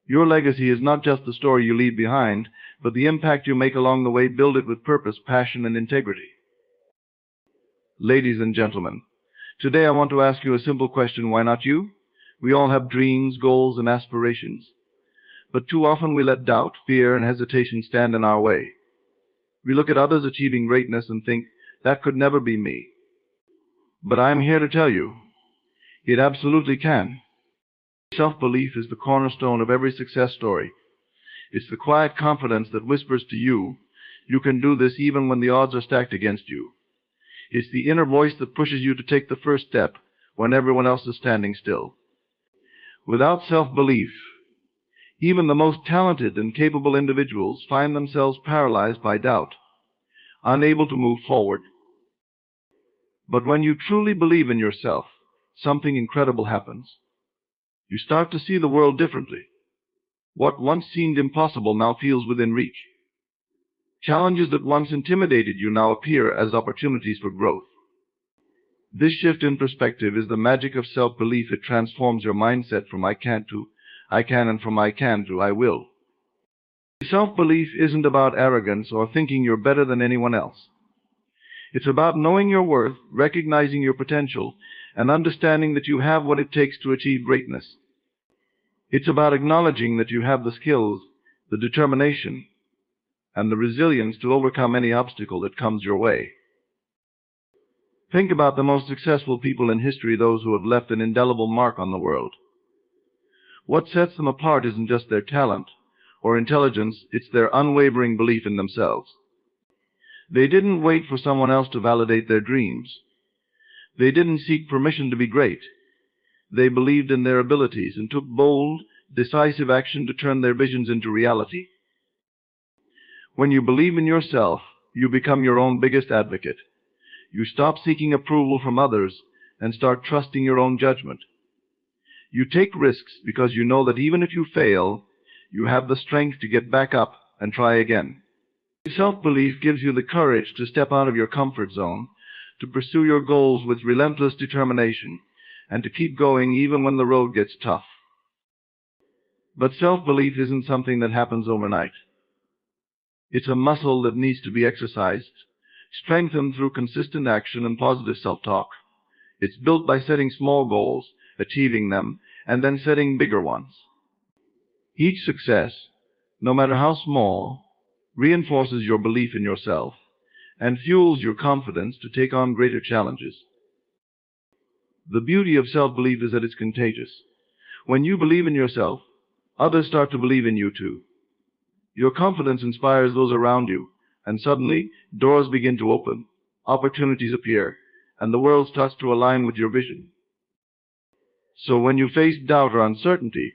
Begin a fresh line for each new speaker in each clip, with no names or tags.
Your legacy is not just the story you leave behind, but the impact you make along the way. Build it with purpose, passion, and integrity. Ladies and gentlemen, today I want to ask you a simple question. Why not you? We all have dreams, goals, and aspirations. But too often we let doubt, fear, and hesitation stand in our way. We look at others achieving greatness and think, that could never be me. But I am here to tell you, it absolutely can. Self-belief is the cornerstone of every success story. It's the quiet confidence that whispers to you, you can do this even when the odds are stacked against you. It's the inner voice that pushes you to take the first step when everyone else is standing still. Without self-belief, even the most talented and capable individuals find themselves paralyzed by doubt, unable to move forward. But when you truly believe in yourself, something incredible happens. You start to see the world differently. What once seemed impossible now feels within reach. Challenges that once intimidated you now appear as opportunities for growth. This shift in perspective is the magic of self-belief. It transforms your mindset from I can't to I can, and from I can to I will. Self-belief isn't about arrogance or thinking you're better than anyone else. It's about knowing your worth, recognizing your potential, and understanding that you have what it takes to achieve greatness. It's about acknowledging that you have the skills, the determination, and the resilience to overcome any obstacle that comes your way. Think about the most successful people in history, those who have left an indelible mark on the world. What sets them apart isn't just their talent or intelligence, it's their unwavering belief in themselves. They didn't wait for someone else to validate their dreams. They didn't seek permission to be great. They believed in their abilities and took bold, decisive action to turn their visions into reality. When you believe in yourself, you become your own biggest advocate. You stop seeking approval from others and start trusting your own judgment. You take risks because you know that even if you fail, you have the strength to get back up and try again. Self-belief gives you the courage to step out of your comfort zone, to pursue your goals with relentless determination, and to keep going even when the road gets tough. But self-belief isn't something that happens overnight. It's a muscle that needs to be exercised, strengthened through consistent action and positive self-talk. It's built by setting small goals, achieving them, and then setting bigger ones. Each success, no matter how small, reinforces your belief in yourself and fuels your confidence to take on greater challenges. The beauty of self-belief is that it's contagious. When you believe in yourself, others start to believe in you too. Your confidence inspires those around you, and suddenly doors begin to open, opportunities appear, and the world starts to align with your vision. So when you face doubt or uncertainty,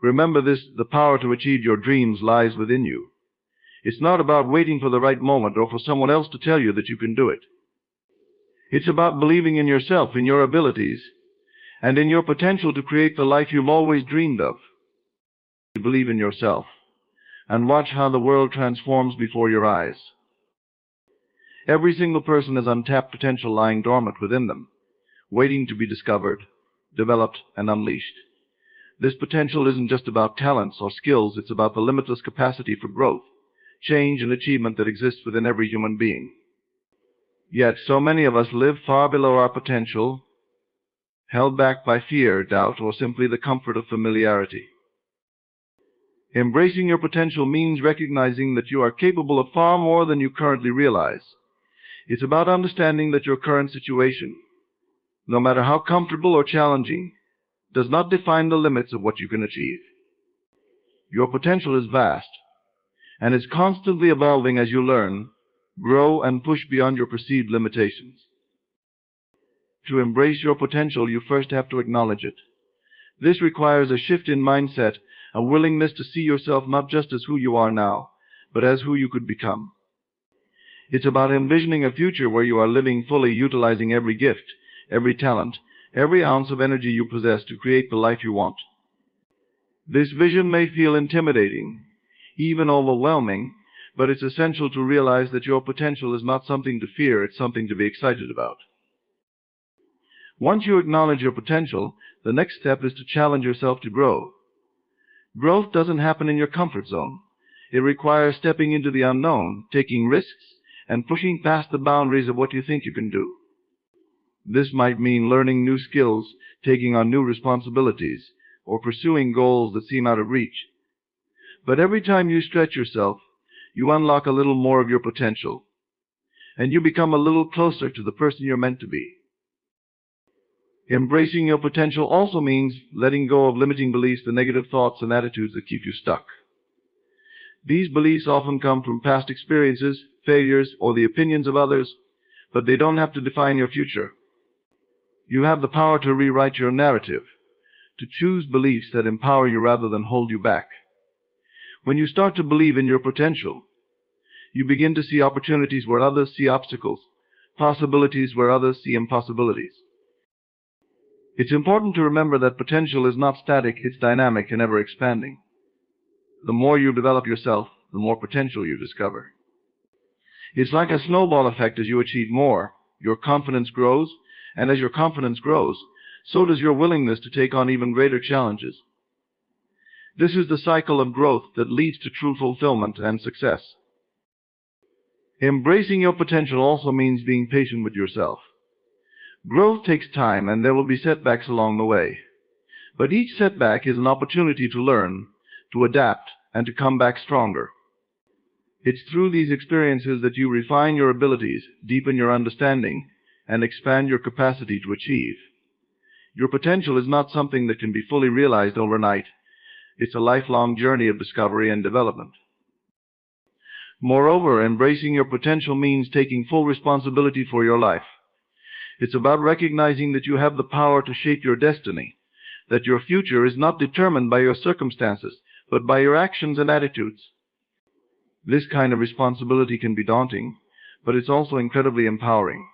remember this: the power to achieve your dreams lies within you. It's not about waiting for the right moment or for someone else to tell you that you can do it. It's about believing in yourself, in your abilities, and in your potential to create the life you've always dreamed of. You believe in yourself, and watch how the world transforms before your eyes. Every single person has untapped potential lying dormant within them, waiting to be discovered, developed, and unleashed. This potential isn't just about talents or skills, it's about the limitless capacity for growth, change, and achievement that exists within every human being. Yet so many of us live far below our potential, held back by fear, doubt, or simply the comfort of familiarity. Embracing your potential means recognizing that you are capable of far more than you currently realize. It's about understanding that your current situation, no matter how comfortable or challenging, does not define the limits of what you can achieve. Your potential is vast, and is constantly evolving as you learn, grow, and push beyond your perceived limitations. To embrace your potential, you first have to acknowledge it. This requires a shift in mindset, a willingness to see yourself not just as who you are now, but as who you could become. It's about envisioning a future where you are living fully, utilizing every gift, every talent, every ounce of energy you possess to create the life you want. This vision may feel intimidating, even overwhelming, but it's essential to realize that your potential is not something to fear, it's something to be excited about. Once you acknowledge your potential, the next step is to challenge yourself to grow. Growth doesn't happen in your comfort zone. It requires stepping into the unknown, taking risks, and pushing past the boundaries of what you think you can do. This might mean learning new skills, taking on new responsibilities, or pursuing goals that seem out of reach. But every time you stretch yourself, you unlock a little more of your potential, and you become a little closer to the person you're meant to be. Embracing your potential also means letting go of limiting beliefs, the negative thoughts and attitudes that keep you stuck. These beliefs often come from past experiences, failures, or the opinions of others, but they don't have to define your future. You have the power to rewrite your narrative, to choose beliefs that empower you rather than hold you back. When you start to believe in your potential, you begin to see opportunities where others see obstacles, possibilities where others see impossibilities. It's important to remember that potential is not static, it's dynamic and ever expanding. The more you develop yourself, the more potential you discover. It's like a snowball effect. As you achieve more, your confidence grows, and as your confidence grows, so does your willingness to take on even greater challenges. This is the cycle of growth that leads to true fulfillment and success. Embracing your potential also means being patient with yourself. Growth takes time, and there will be setbacks along the way. But each setback is an opportunity to learn, to adapt, and to come back stronger. It's through these experiences that you refine your abilities, deepen your understanding, and expand your capacity to achieve. Your potential is not something that can be fully realized overnight. It's a lifelong journey of discovery and development. Moreover, embracing your potential means taking full responsibility for your life. It's about recognizing that you have the power to shape your destiny, that your future is not determined by your circumstances, but by your actions and attitudes. This kind of responsibility can be daunting, but it's also incredibly empowering.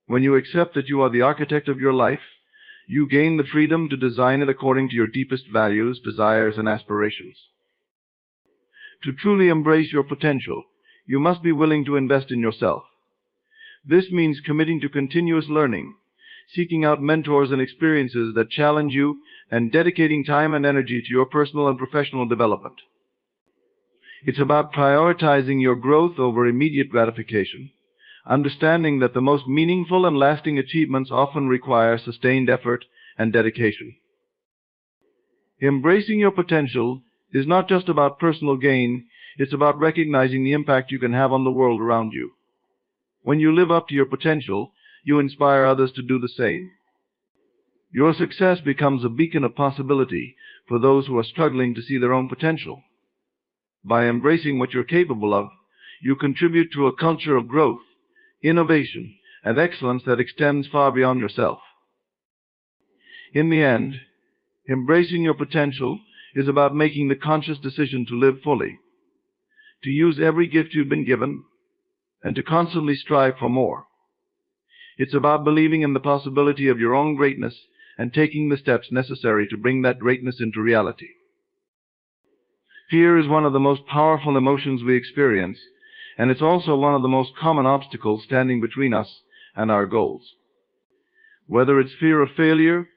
When you accept that you are the architect of your life, you gain the freedom to design it according to your deepest values, desires, and aspirations. To truly embrace your potential, you must be willing to invest in yourself. This means committing to continuous learning, seeking out mentors and experiences that challenge you, and dedicating time and energy to your personal and professional development. It's about prioritizing your growth over immediate gratification, understanding that the most meaningful and lasting achievements often require sustained effort and dedication. Embracing your potential is not just about personal gain, it's about recognizing the impact you can have on the world around you. When you live up to your potential, you inspire others to do the same. Your success becomes a beacon of possibility for those who are struggling to see their own potential. By embracing what you're capable of, you contribute to a culture of growth, innovation, and excellence that extends far beyond yourself. In the end, embracing your potential is about making the conscious decision to live fully, to use every gift you've been given, and to constantly strive for more. It's about believing in the possibility of your own greatness and taking the steps necessary to bring that greatness into reality. Fear is one of the most powerful emotions we experience, and it's also one of the most common obstacles standing between us and our goals. Whether it's fear of failure,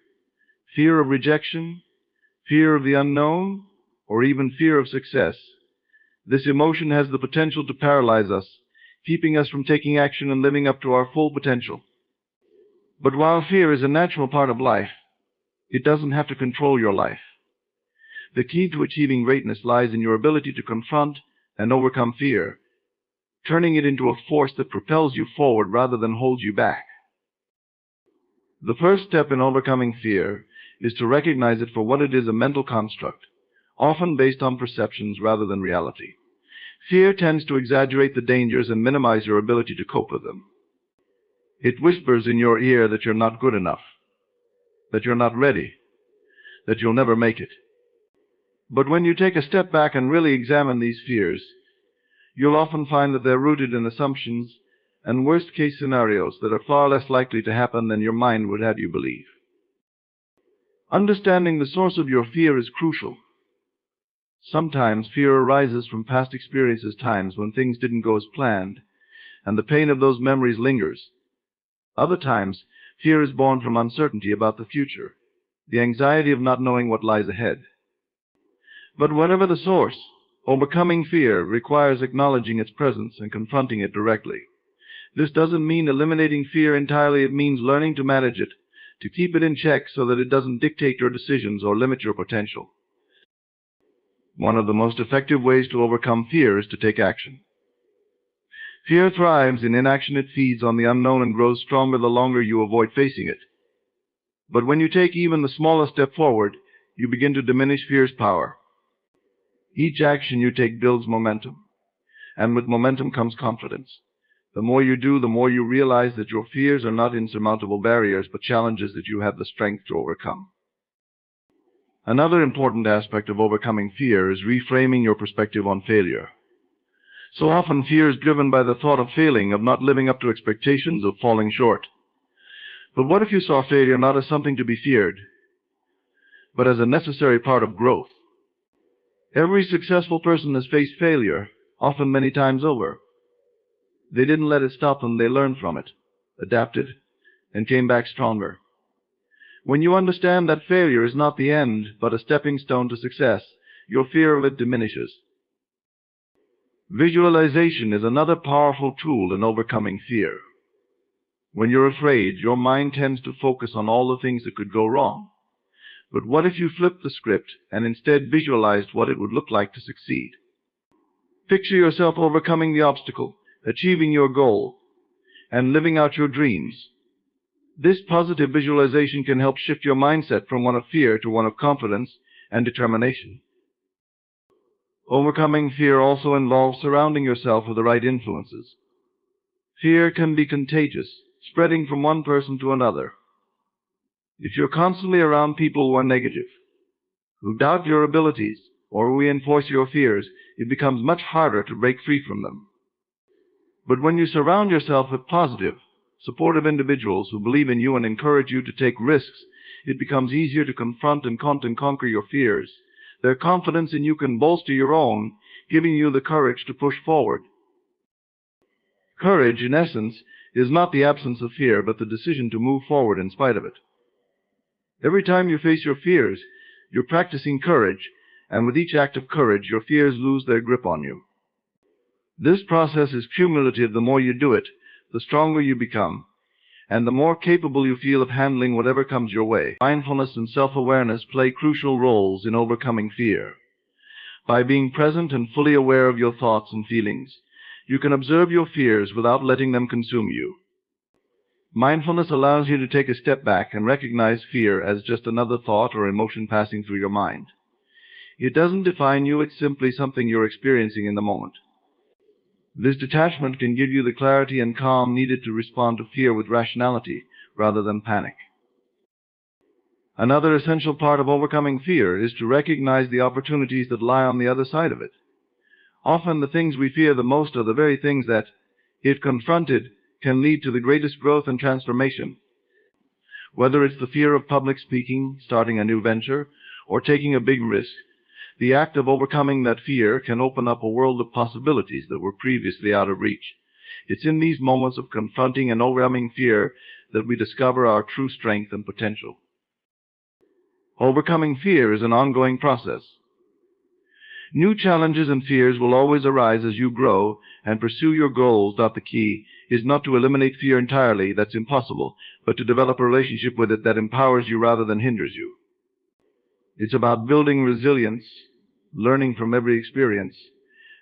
fear of rejection, fear of the unknown, or even fear of success, this emotion has the potential to paralyze us, keeping us from taking action and living up to our full potential. But while fear is a natural part of life, it doesn't have to control your life. The key to achieving greatness lies in your ability to confront and overcome fear, turning it into a force that propels you forward rather than holds you back. The first step in overcoming fear is to recognize it for what it is: a mental construct, often based on perceptions rather than reality. Fear tends to exaggerate the dangers and minimize your ability to cope with them. It whispers in your ear that you're not good enough, that you're not ready, that you'll never make it. But when you take a step back and really examine these fears, you'll often find that they're rooted in assumptions and worst-case scenarios that are far less likely to happen than your mind would have you believe. Understanding the source of your fear is crucial. Sometimes fear arises from past experiences, times when things didn't go as planned, and the pain of those memories lingers. Other times, fear is born from uncertainty about the future, the anxiety of not knowing what lies ahead. But whatever the source, overcoming fear requires acknowledging its presence and confronting it directly. This doesn't mean eliminating fear entirely. It means learning to manage it, to keep it in check so that it doesn't dictate your decisions or limit your potential. One of the most effective ways to overcome fear is to take action. Fear thrives in inaction. It feeds on the unknown and grows stronger the longer you avoid facing it. But when you take even the smallest step forward, you begin to diminish fear's power. Each action you take builds momentum, and with momentum comes confidence. The more you do, the more you realize that your fears are not insurmountable barriers, but challenges that you have the strength to overcome. Another important aspect of overcoming fear is reframing your perspective on failure. So often fear is driven by the thought of failing, of not living up to expectations, of falling short. But what if you saw failure not as something to be feared, but as a necessary part of growth? Every successful person has faced failure, often many times over. They didn't let it stop them. They learned from it, adapted, and came back stronger. When you understand that failure is not the end, but a stepping stone to success, your fear of it diminishes. Visualization is another powerful tool in overcoming fear. When you're afraid, your mind tends to focus on all the things that could go wrong. But what if you flipped the script and instead visualized what it would look like to succeed? Picture yourself overcoming the obstacle, achieving your goal, and living out your dreams. This positive visualization can help shift your mindset from one of fear to one of confidence and determination. Overcoming fear also involves surrounding yourself with the right influences. Fear can be contagious, spreading from one person to another. If you're constantly around people who are negative, who doubt your abilities, or reinforce your fears, it becomes much harder to break free from them. But when you surround yourself with positive, supportive individuals who believe in you and encourage you to take risks, it becomes easier to confront and conquer your fears. Their confidence in you can bolster your own, giving you the courage to push forward. Courage, in essence, is not the absence of fear, but the decision to move forward in spite of it. Every time you face your fears, you're practicing courage, and with each act of courage, your fears lose their grip on you. This process is cumulative. The more you do it, the stronger you become, and the more capable you feel of handling whatever comes your way. Mindfulness and self-awareness play crucial roles in overcoming fear. By being present and fully aware of your thoughts and feelings, you can observe your fears without letting them consume you. Mindfulness allows you to take a step back and recognize fear as just another thought or emotion passing through your mind. It doesn't define you. It's simply something you're experiencing in the moment. This detachment can give you the clarity and calm needed to respond to fear with rationality rather than panic. Another essential part of overcoming fear is to recognize the opportunities that lie on the other side of it. Often the things we fear the most are the very things that, if confronted, can lead to the greatest growth and transformation. Whether it's the fear of public speaking, starting a new venture, or taking a big risk, the act of overcoming that fear can open up a world of possibilities that were previously out of reach. It's in these moments of confronting and overcoming fear that we discover our true strength and potential. Overcoming fear is an ongoing process. New challenges and fears will always arise as you grow and pursue your goals. The key is not to eliminate fear entirely. That's impossible, but to develop a relationship with it that empowers you rather than hinders you. It's about building resilience, learning from every experience,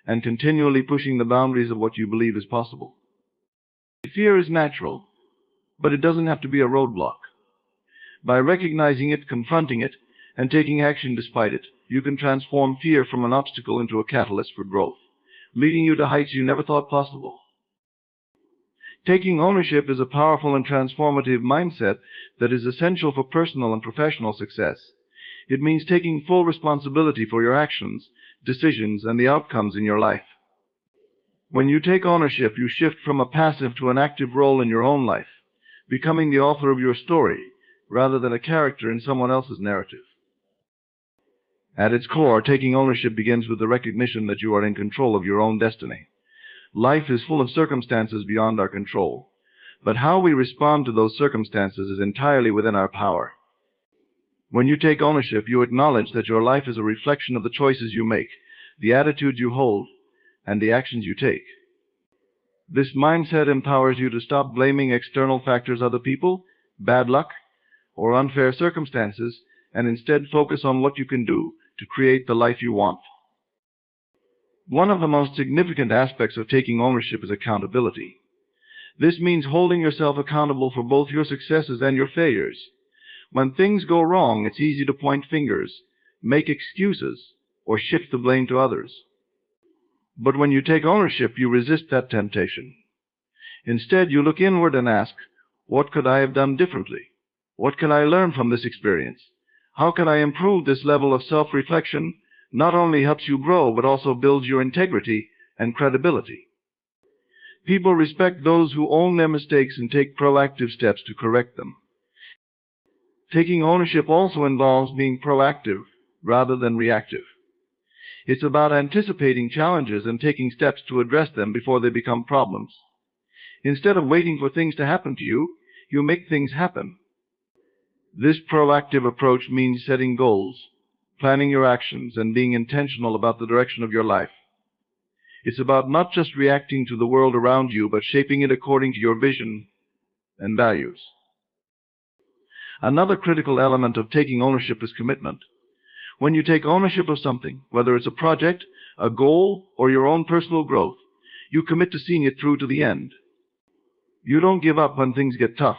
and continually pushing the boundaries of what you believe is possible. Fear is natural, but it doesn't have to be a roadblock. By recognizing it, confronting it, and taking action despite it, you can transform fear from an obstacle into a catalyst for growth, leading you to heights you never thought possible. Taking ownership is a powerful and transformative mindset that is essential for personal and professional success. It means taking full responsibility for your actions, decisions, and the outcomes in your life. When you take ownership, you shift from a passive to an active role in your own life, becoming the author of your story rather than a character in someone else's narrative. At its core, taking ownership begins with the recognition that you are in control of your own destiny. Life is full of circumstances beyond our control, but how we respond to those circumstances is entirely within our power. When you take ownership, you acknowledge that your life is a reflection of the choices you make, the attitudes you hold, and the actions you take. This mindset empowers you to stop blaming external factors, other people, bad luck, or unfair circumstances, and instead focus on what you can do to create the life you want. One of the most significant aspects of taking ownership is accountability. This means holding yourself accountable for both your successes and your failures. When things go wrong, it's easy to point fingers, make excuses, or shift the blame to others. But when you take ownership, you resist that temptation. Instead, you look inward and ask, what could I have done differently? What can I learn from this experience? How can I improve? This level of self-reflection not only helps you grow, but also builds your integrity and credibility. People respect those who own their mistakes and take proactive steps to correct them. Taking ownership also involves being proactive rather than reactive. It's about anticipating challenges and taking steps to address them before they become problems. Instead of waiting for things to happen to you, you make things happen. This proactive approach means setting goals, planning your actions, and being intentional about the direction of your life. It's about not just reacting to the world around you, but shaping it according to your vision and values. Another critical element of taking ownership is commitment. When you take ownership of something, whether it's a project, a goal, or your own personal growth, you commit to seeing it through to the end. You don't give up when things get tough,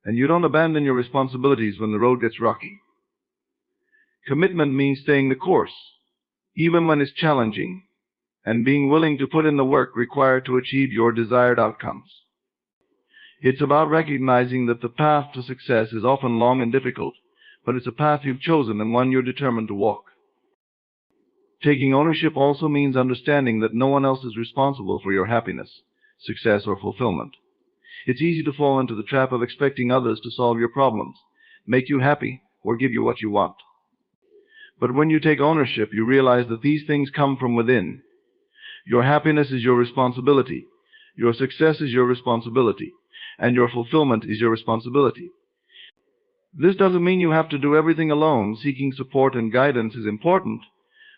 and you don't abandon your responsibilities when the road gets rocky. Commitment means staying the course, even when it's challenging, and being willing to put in the work required to achieve your desired outcomes. It's about recognizing that the path to success is often long and difficult, but it's a path you've chosen and one you're determined to walk. Taking ownership also means understanding that no one else is responsible for your happiness, success, or fulfillment. It's easy to fall into the trap of expecting others to solve your problems, make you happy, or give you what you want. But when you take ownership, you realize that these things come from within. Your happiness is your responsibility, your success is your responsibility, and your fulfillment is your responsibility. This doesn't mean you have to do everything alone. Seeking support and guidance is important,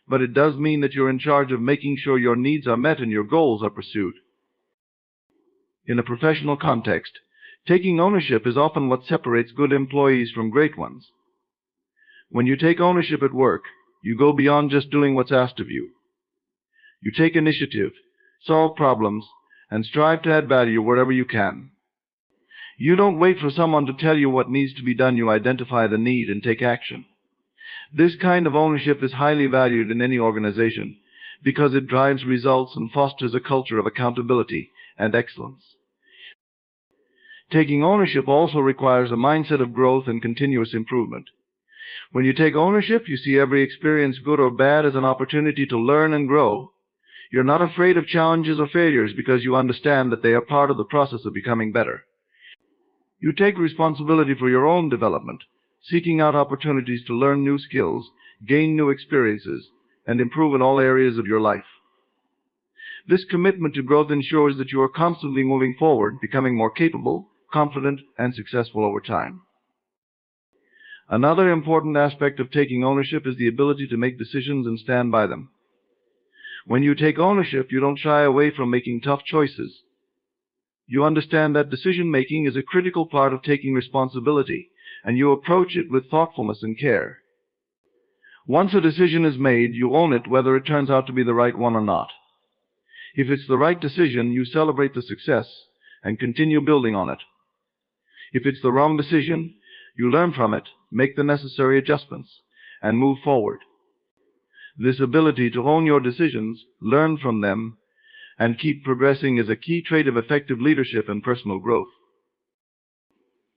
but it does mean that you're in charge of making sure your needs are met and your goals are pursued. In a professional context, taking ownership is often what separates good employees from great ones. When you take ownership at work, you go beyond just doing what's asked of you. You take initiative, solve problems, and strive to add value wherever you can. You don't wait for someone to tell you what needs to be done. You identify the need and take action. This kind of ownership is highly valued in any organization because it drives results and fosters a culture of accountability and excellence. Taking ownership also requires a mindset of growth and continuous improvement. When you take ownership, you see every experience, good or bad, as an opportunity to learn and grow. You're not afraid of challenges or failures because you understand that they are part of the process of becoming better. You take responsibility for your own development, seeking out opportunities to learn new skills, gain new experiences, and improve in all areas of your life. This commitment to growth ensures that you are constantly moving forward, becoming more capable, confident, and successful over time. Another important aspect of taking ownership is the ability to make decisions and stand by them. When you take ownership, you don't shy away from making tough choices. You understand that decision-making is a critical part of taking responsibility, and you approach it with thoughtfulness and care. Once a decision is made, you own it whether it turns out to be the right one or not. If it's the right decision, you celebrate the success and continue building on it. If it's the wrong decision, you learn from it, make the necessary adjustments, and move forward. This ability to own your decisions, learn from them, and keep progressing is a key trait of effective leadership and personal growth.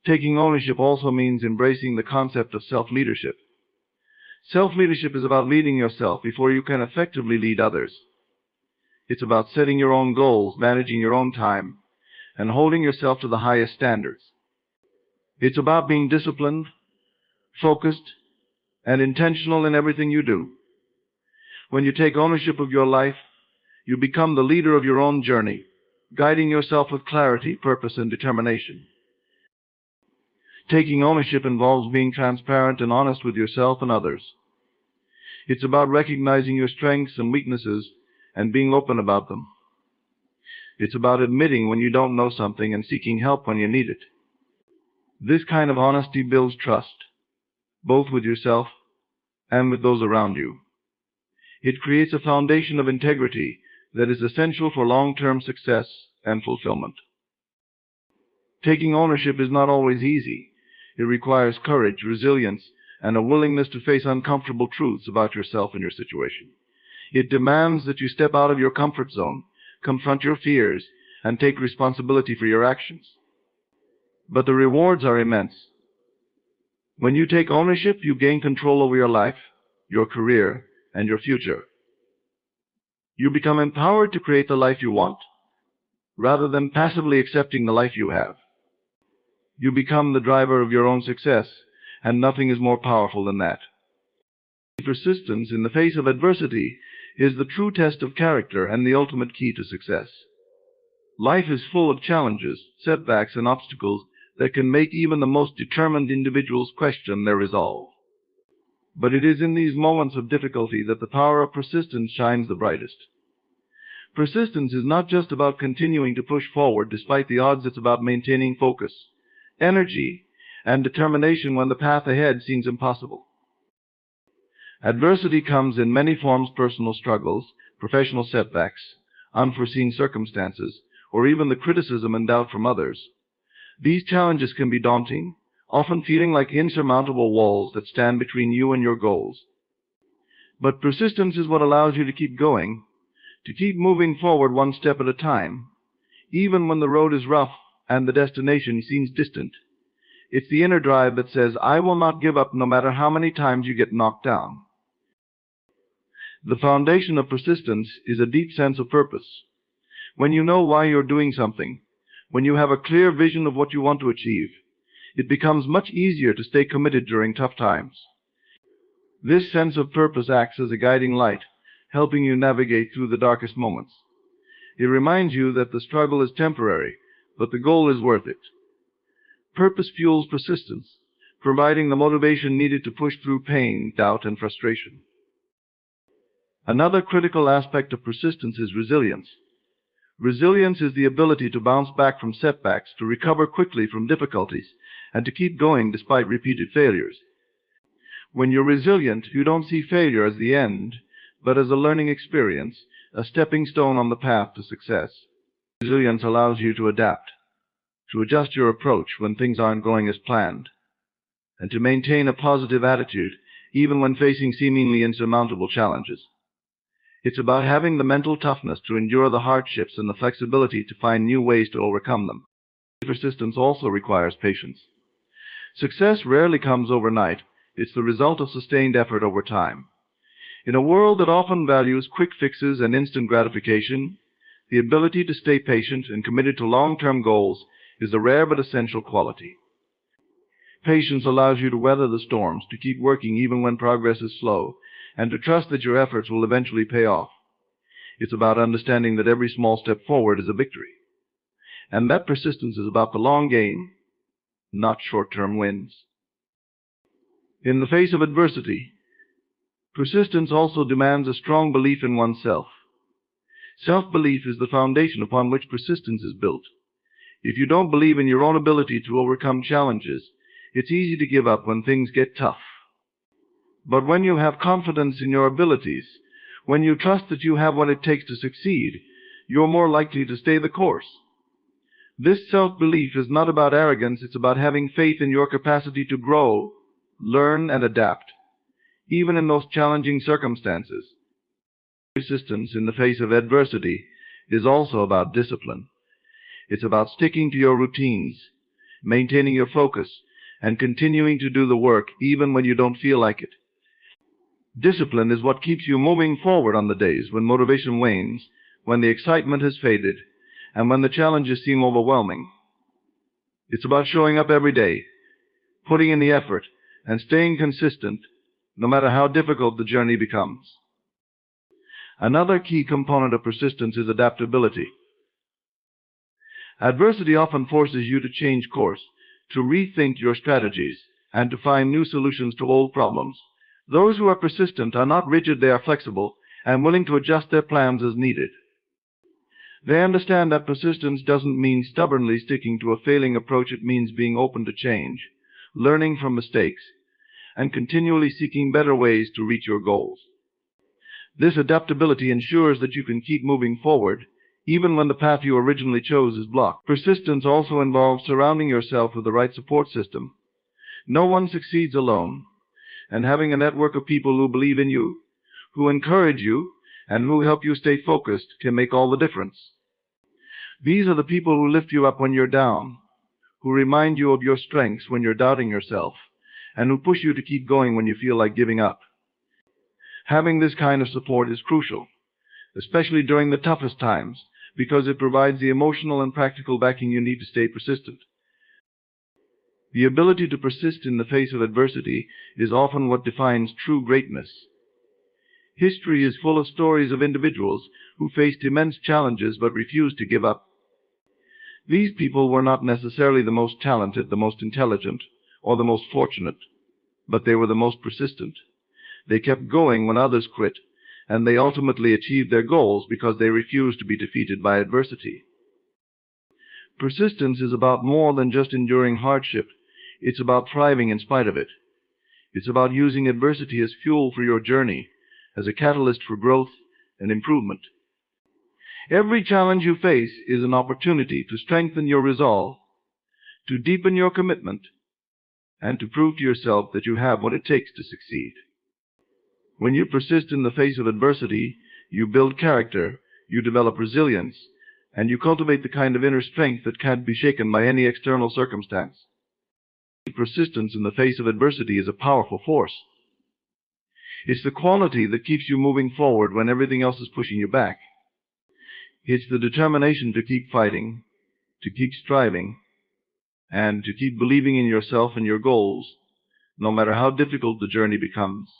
Taking ownership also means embracing the concept of self-leadership. Self-leadership is about leading yourself before you can effectively lead others. It's about setting your own goals, managing your own time, and holding yourself to the highest standards. It's about being disciplined, focused, and intentional in everything you do. When you take ownership of your life, you become the leader of your own journey, guiding yourself with clarity, purpose, and determination. Taking ownership involves being transparent and honest with yourself and others. It's about recognizing your strengths and weaknesses and being open about them. It's about admitting when you don't know something and seeking help when you need it. This kind of honesty builds trust, both with yourself and with those around you. It creates a foundation of integrity that is essential for long-term success and fulfillment. Taking ownership is not always easy. It requires courage, resilience, and a willingness to face uncomfortable truths about yourself and your situation. It demands that you step out of your comfort zone, confront your fears, and take responsibility for your actions. But the rewards are immense. When you take ownership, you gain control over your life, your career, and your future. You become empowered to create the life you want, rather than passively accepting the life you have. You become the driver of your own success, and nothing is more powerful than that. Persistence in the face of adversity is the true test of character and the ultimate key to success. Life is full of challenges, setbacks, and obstacles that can make even the most determined individuals question their resolve. But it is in these moments of difficulty that the power of persistence shines the brightest. Persistence is not just about continuing to push forward despite the odds. It's about maintaining focus, energy, and determination when the path ahead seems impossible. Adversity comes in many forms: personal struggles, professional setbacks, unforeseen circumstances, or even the criticism and doubt from others. These challenges can be daunting, often feeling like insurmountable walls that stand between you and your goals. But persistence is what allows you to keep going, to keep moving forward one step at a time, even when the road is rough and the destination seems distant. It's the inner drive that says, "I will not give up no matter how many times you get knocked down." The foundation of persistence is a deep sense of purpose. When you know why you're doing something, when you have a clear vision of what you want to achieve, it becomes much easier to stay committed during tough times. This sense of purpose acts as a guiding light, helping you navigate through the darkest moments. It reminds you that the struggle is temporary, but the goal is worth it. Purpose fuels persistence, providing the motivation needed to push through pain, doubt, and frustration. Another critical aspect of persistence is resilience. Resilience is the ability to bounce back from setbacks, to recover quickly from difficulties, and to keep going despite repeated failures. When you're resilient, you don't see failure as the end, but as a learning experience, a stepping stone on the path to success. Resilience allows you to adapt, to adjust your approach when things aren't going as planned, and to maintain a positive attitude even when facing seemingly insurmountable challenges. It's about having the mental toughness to endure the hardships and the flexibility to find new ways to overcome them. Persistence also requires patience. Success rarely comes overnight. It's the result of sustained effort over time. In a world that often values quick fixes and instant gratification, the ability to stay patient and committed to long-term goals is a rare but essential quality. Patience allows you to weather the storms, to keep working even when progress is slow, and to trust that your efforts will eventually pay off. It's about understanding that every small step forward is a victory, and that persistence is about the long game, not short-term wins. In the face of adversity, persistence also demands a strong belief in oneself. Self-belief is the foundation upon which persistence is built. If you don't believe in your own ability to overcome challenges, it's easy to give up when things get tough. But when you have confidence in your abilities, when you trust that you have what it takes to succeed, you're more likely to stay the course. This self-belief is not about arrogance. It's about having faith in your capacity to grow, learn, and adapt, even in those challenging circumstances. Persistence in the face of adversity is also about discipline. It's about sticking to your routines, maintaining your focus, and continuing to do the work even when you don't feel like it. Discipline is what keeps you moving forward on the days when motivation wanes, when the excitement has faded, and when the challenges seem overwhelming. It's about showing up every day, putting in the effort, and staying consistent, no matter how difficult the journey becomes. Another key component of persistence is adaptability. Adversity often forces you to change course, to rethink your strategies, and to find new solutions to old problems. Those who are persistent are not rigid, they are flexible and willing to adjust their plans as needed. They understand that persistence doesn't mean stubbornly sticking to a failing approach. It means being open to change, learning from mistakes, and continually seeking better ways to reach your goals. This adaptability ensures that you can keep moving forward, even when the path you originally chose is blocked. Persistence also involves surrounding yourself with the right support system. No one succeeds alone, and having a network of people who believe in you, who encourage you, and who help you stay focused can make all the difference. These are the people who lift you up when you're down, who remind you of your strengths when you're doubting yourself, and who push you to keep going when you feel like giving up. Having this kind of support is crucial, especially during the toughest times, because it provides the emotional and practical backing you need to stay persistent. The ability to persist in the face of adversity is often what defines true greatness. History is full of stories of individuals who faced immense challenges but refused to give up. These people were not necessarily the most talented, the most intelligent, or the most fortunate, but they were the most persistent. They kept going when others quit, and they ultimately achieved their goals because they refused to be defeated by adversity. Persistence is about more than just enduring hardship. It's about thriving in spite of it. It's about using adversity as fuel for your journey, as a catalyst for growth and improvement. Every challenge you face is an opportunity to strengthen your resolve, to deepen your commitment, and to prove to yourself that you have what it takes to succeed. When you persist in the face of adversity, you build character, you develop resilience, and you cultivate the kind of inner strength that can't be shaken by any external circumstance. Persistence in the face of adversity is a powerful force. It's the quality that keeps you moving forward when everything else is pushing you back. It's the determination to keep fighting, to keep striving, and to keep believing in yourself and your goals, no matter how difficult the journey becomes.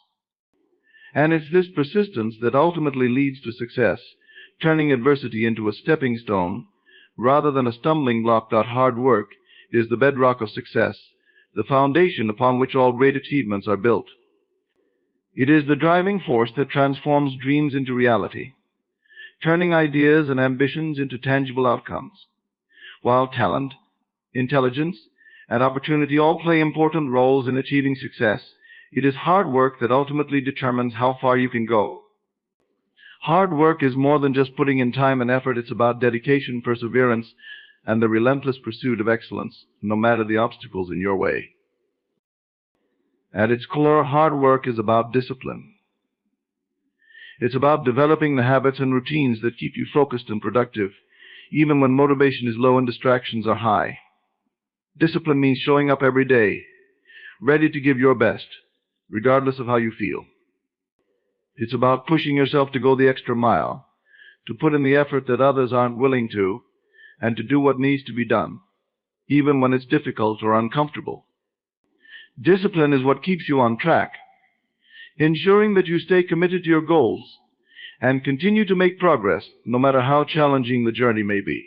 And it's this persistence that ultimately leads to success, turning adversity into a stepping stone rather than a stumbling block. Hard work is the bedrock of success, the foundation upon which all great achievements are built. It is the driving force that transforms dreams into reality, turning ideas and ambitions into tangible outcomes. While talent, intelligence, and opportunity all play important roles in achieving success, it is hard work that ultimately determines how far you can go. Hard work is more than just putting in time and effort. It's about dedication, perseverance, and the relentless pursuit of excellence, no matter the obstacles in your way. At its core, hard work is about discipline. It's about developing the habits and routines that keep you focused and productive, even when motivation is low and distractions are high. Discipline means showing up every day, ready to give your best, regardless of how you feel. It's about pushing yourself to go the extra mile, to put in the effort that others aren't willing to, and to do what needs to be done, even when it's difficult or uncomfortable. Discipline is what keeps you on track, ensuring that you stay committed to your goals and continue to make progress no matter how challenging the journey may be.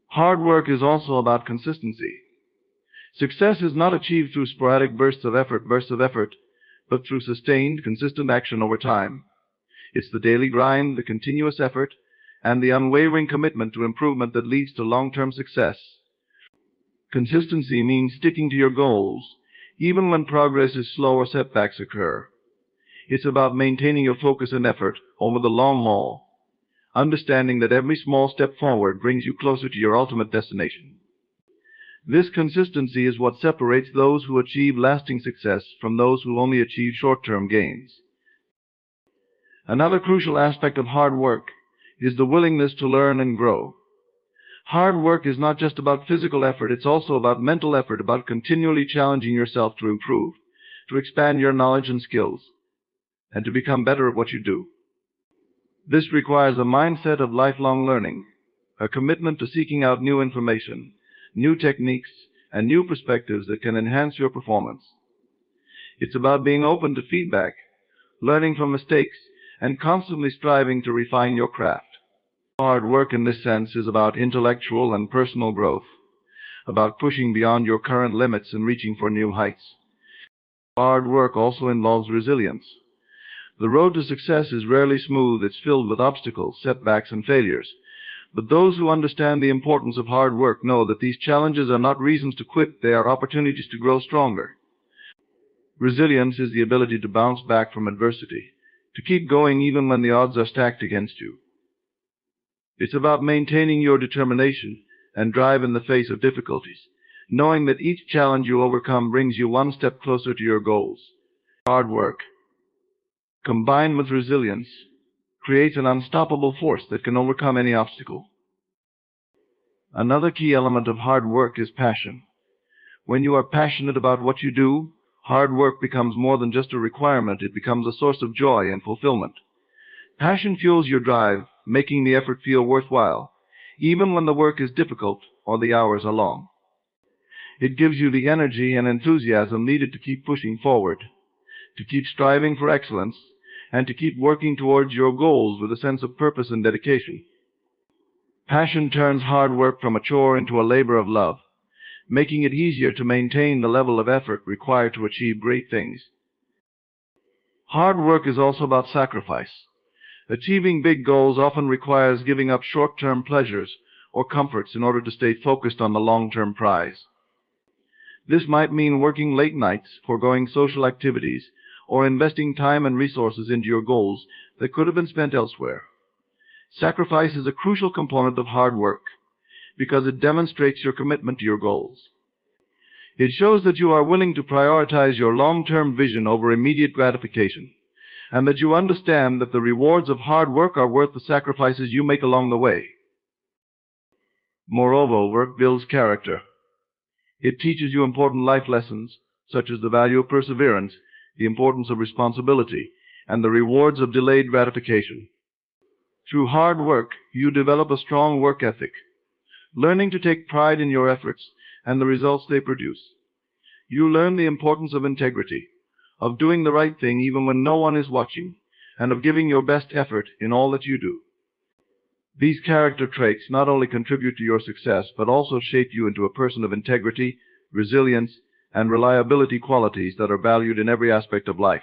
Hard work is also about consistency. Success is not achieved through sporadic bursts of effort, but through sustained, consistent action over time. It's the daily grind, the continuous effort, and the unwavering commitment to improvement that leads to long-term success. Consistency means sticking to your goals, even when progress is slow or setbacks occur. It's about maintaining your focus and effort over the long haul, understanding that every small step forward brings you closer to your ultimate destination. This consistency is what separates those who achieve lasting success from those who only achieve short-term gains. Another crucial aspect of hard work is the willingness to learn and grow. Hard work is not just about physical effort, it's also about mental effort, about continually challenging yourself to improve, to expand your knowledge and skills, and to become better at what you do. This requires a mindset of lifelong learning, a commitment to seeking out new information, new techniques, and new perspectives that can enhance your performance. It's about being open to feedback, learning from mistakes, and constantly striving to refine your craft. Hard work in this sense is about intellectual and personal growth, about pushing beyond your current limits and reaching for new heights. Hard work also involves resilience. The road to success is rarely smooth. It's filled with obstacles, setbacks, and failures. But those who understand the importance of hard work know that these challenges are not reasons to quit, they are opportunities to grow stronger. Resilience is the ability to bounce back from adversity, to keep going even when the odds are stacked against you. It's about maintaining your determination and drive in the face of difficulties, knowing that each challenge you overcome brings you one step closer to your goals. Hard work, combined with resilience, creates an unstoppable force that can overcome any obstacle. Another key element of hard work is passion. When you are passionate about what you do, hard work becomes more than just a requirement. It becomes a source of joy and fulfillment. Passion fuels your drive, making the effort feel worthwhile, even when the work is difficult or the hours are long. It gives you the energy and enthusiasm needed to keep pushing forward, to keep striving for excellence, and to keep working towards your goals with a sense of purpose and dedication. Passion turns hard work from a chore into a labor of love, making it easier to maintain the level of effort required to achieve great things. Hard work is also about sacrifice. Achieving big goals often requires giving up short-term pleasures or comforts in order to stay focused on the long-term prize. This might mean working late nights, foregoing social activities, or investing time and resources into your goals that could have been spent elsewhere. Sacrifice is a crucial component of hard work because it demonstrates your commitment to your goals. It shows that you are willing to prioritize your long-term vision over immediate gratification, and that you understand that the rewards of hard work are worth the sacrifices you make along the way. Moreover, work builds character. It teaches you important life lessons, such as the value of perseverance, the importance of responsibility, and the rewards of delayed gratification. Through hard work, you develop a strong work ethic, learning to take pride in your efforts and the results they produce. You learn the importance of integrity, of doing the right thing even when no one is watching, and of giving your best effort in all that you do. These character traits not only contribute to your success, but also shape you into a person of integrity, resilience, and reliability, qualities that are valued in every aspect of life.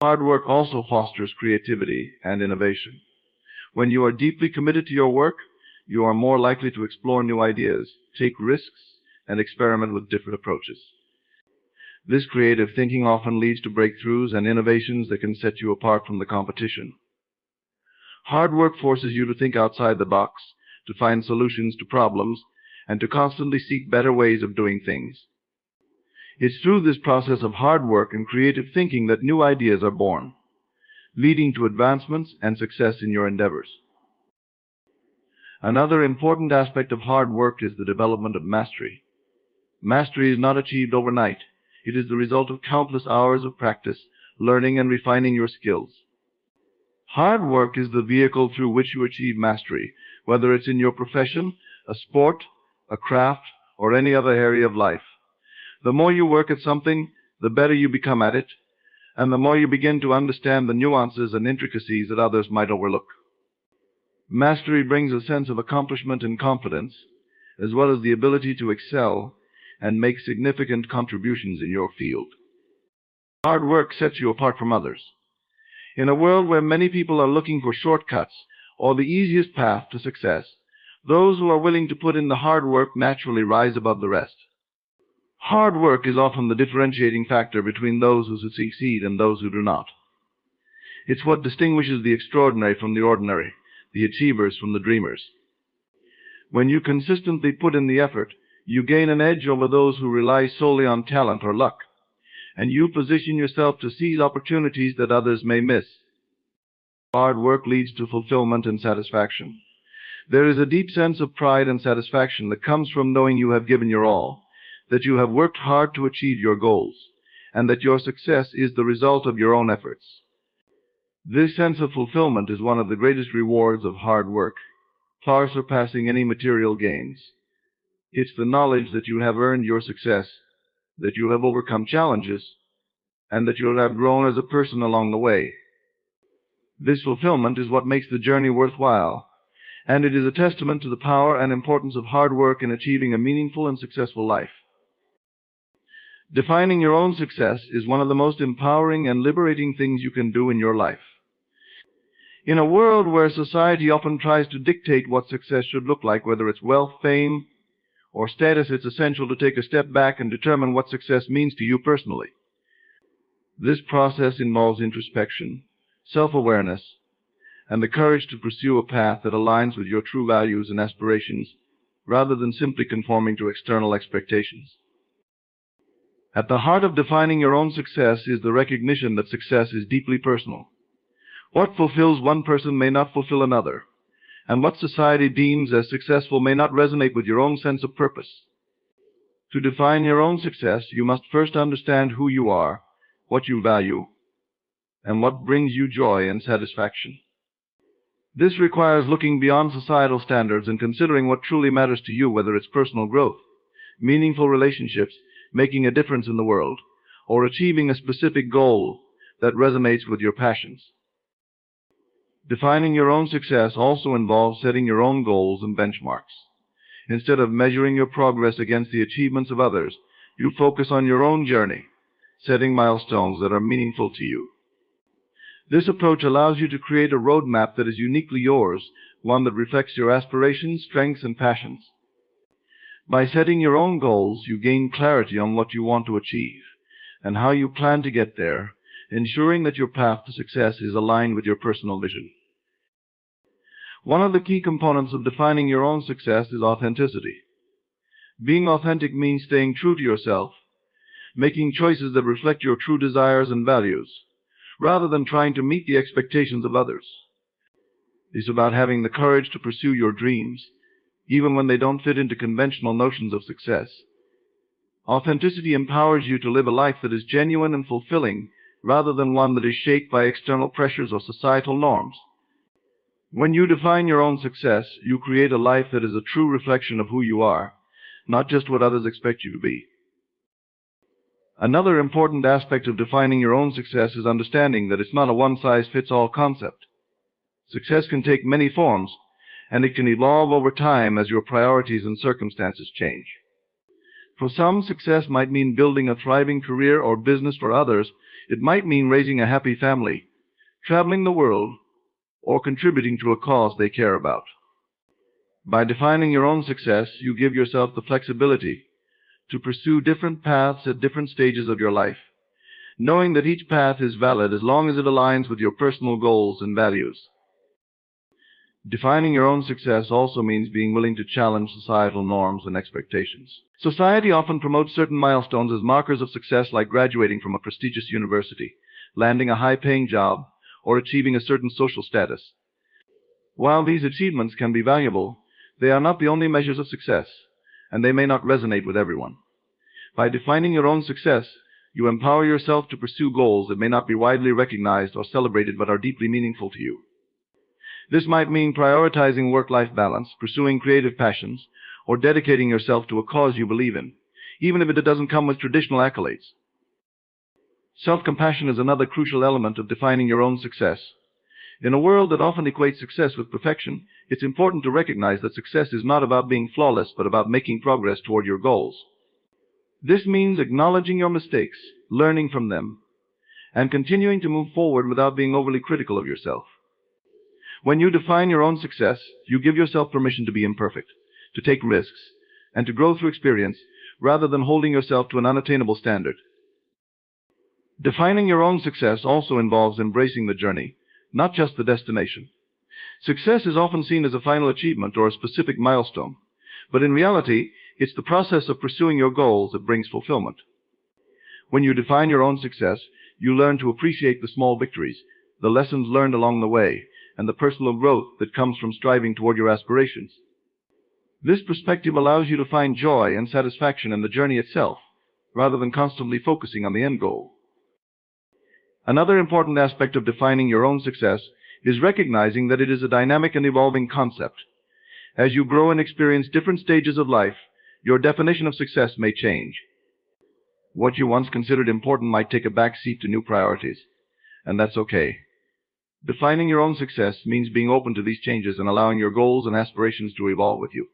Hard work also fosters creativity and innovation. When you are deeply committed to your work, you are more likely to explore new ideas, take risks, and experiment with different approaches. This creative thinking often leads to breakthroughs and innovations that can set you apart from the competition. Hard work forces you to think outside the box, to find solutions to problems, and to constantly seek better ways of doing things. It's through this process of hard work and creative thinking that new ideas are born, leading to advancements and success in your endeavors. Another important aspect of hard work is the development of mastery. Mastery is not achieved overnight. It is the result of countless hours of practice, learning and refining your skills. Hard work is the vehicle through which you achieve mastery, whether it's in your profession, a sport, a craft, or any other area of life. The more you work at something, the better you become at it, and the more you begin to understand the nuances and intricacies that others might overlook. Mastery brings a sense of accomplishment and confidence, as well as the ability to excel and make significant contributions in your field. Hard work sets you apart from others. In a world where many people are looking for shortcuts or the easiest path to success, those who are willing to put in the hard work naturally rise above the rest. Hard work is often the differentiating factor between those who succeed and those who do not. It's what distinguishes the extraordinary from the ordinary, the achievers from the dreamers. When you consistently put in the effort, you gain an edge over those who rely solely on talent or luck, and you position yourself to seize opportunities that others may miss. Hard work leads to fulfillment and satisfaction. There is a deep sense of pride and satisfaction that comes from knowing you have given your all, that you have worked hard to achieve your goals, and that your success is the result of your own efforts. This sense of fulfillment is one of the greatest rewards of hard work, far surpassing any material gains. It's the knowledge that you have earned your success, that you have overcome challenges, and that you have grown as a person along the way. This fulfillment is what makes the journey worthwhile, and it is a testament to the power and importance of hard work in achieving a meaningful and successful life. Defining your own success is one of the most empowering and liberating things you can do in your life. In a world where society often tries to dictate what success should look like, whether it's wealth, fame, or status, it's essential to take a step back and determine what success means to you personally. This process involves introspection, self-awareness, and the courage to pursue a path that aligns with your true values and aspirations, rather than simply conforming to external expectations. At the heart of defining your own success is the recognition that success is deeply personal. What fulfills one person may not fulfill another, and what society deems as successful may not resonate with your own sense of purpose. To define your own success, you must first understand who you are, what you value, and what brings you joy and satisfaction. This requires looking beyond societal standards and considering what truly matters to you, whether it's personal growth, meaningful relationships, making a difference in the world, or achieving a specific goal that resonates with your passions. Defining your own success also involves setting your own goals and benchmarks. Instead of measuring your progress against the achievements of others, you focus on your own journey, setting milestones that are meaningful to you. This approach allows you to create a roadmap that is uniquely yours, one that reflects your aspirations, strengths, and passions. By setting your own goals, you gain clarity on what you want to achieve and how you plan to get there, ensuring that your path to success is aligned with your personal vision. One of the key components of defining your own success is authenticity. Being authentic means staying true to yourself, making choices that reflect your true desires and values, rather than trying to meet the expectations of others. It's about having the courage to pursue your dreams, even when they don't fit into conventional notions of success. Authenticity empowers you to live a life that is genuine and fulfilling, rather than one that is shaped by external pressures or societal norms. When you define your own success, you create a life that is a true reflection of who you are, not just what others expect you to be. Another important aspect of defining your own success is understanding that it's not a one-size-fits-all concept. Success can take many forms, and it can evolve over time as your priorities and circumstances change. For some, success might mean building a thriving career or business. For others, it might mean raising a happy family, traveling the world, or contributing to a cause they care about. By defining your own success, you give yourself the flexibility to pursue different paths at different stages of your life, knowing that each path is valid as long as it aligns with your personal goals and values. Defining your own success also means being willing to challenge societal norms and expectations. Society often promotes certain milestones as markers of success, like graduating from a prestigious university, landing a high-paying job, or achieving a certain social status. While these achievements can be valuable, they are not the only measures of success, and they may not resonate with everyone. By defining your own success, you empower yourself to pursue goals that may not be widely recognized or celebrated but are deeply meaningful to you. This might mean prioritizing work-life balance, pursuing creative passions, or dedicating yourself to a cause you believe in, even if it doesn't come with traditional accolades. Self-compassion is another crucial element of defining your own success. In a world that often equates success with perfection, it's important to recognize that success is not about being flawless, but about making progress toward your goals. This means acknowledging your mistakes, learning from them, and continuing to move forward without being overly critical of yourself. When you define your own success, you give yourself permission to be imperfect, to take risks, and to grow through experience, rather than holding yourself to an unattainable standard. Defining your own success also involves embracing the journey, not just the destination. Success is often seen as a final achievement or a specific milestone, but in reality, it's the process of pursuing your goals that brings fulfillment. When you define your own success, you learn to appreciate the small victories, the lessons learned along the way, and the personal growth that comes from striving toward your aspirations. This perspective allows you to find joy and satisfaction in the journey itself, rather than constantly focusing on the end goal. Another important aspect of defining your own success is recognizing that it is a dynamic and evolving concept. As you grow and experience different stages of life, your definition of success may change. What you once considered important might take a back seat to new priorities, and that's okay. Defining your own success means being open to these changes and allowing your goals and aspirations to evolve with you.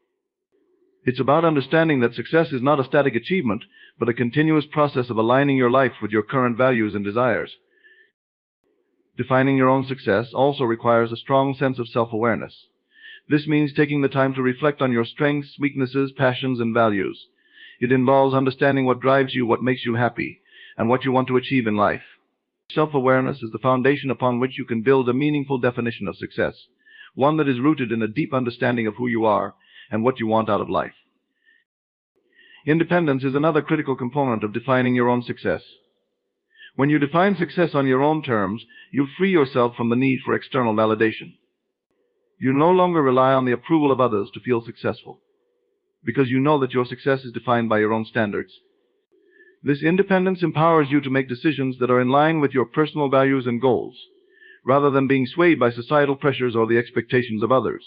It's about understanding that success is not a static achievement, but a continuous process of aligning your life with your current values and desires. Defining your own success also requires a strong sense of self-awareness. This means taking the time to reflect on your strengths, weaknesses, passions, and values. It involves understanding what drives you, what makes you happy, and what you want to achieve in life. Self-awareness is the foundation upon which you can build a meaningful definition of success, one that is rooted in a deep understanding of who you are and what you want out of life. Independence is another critical component of defining your own success. When you define success on your own terms, you free yourself from the need for external validation. You no longer rely on the approval of others to feel successful, because you know that your success is defined by your own standards. This independence empowers you to make decisions that are in line with your personal values and goals, rather than being swayed by societal pressures or the expectations of others.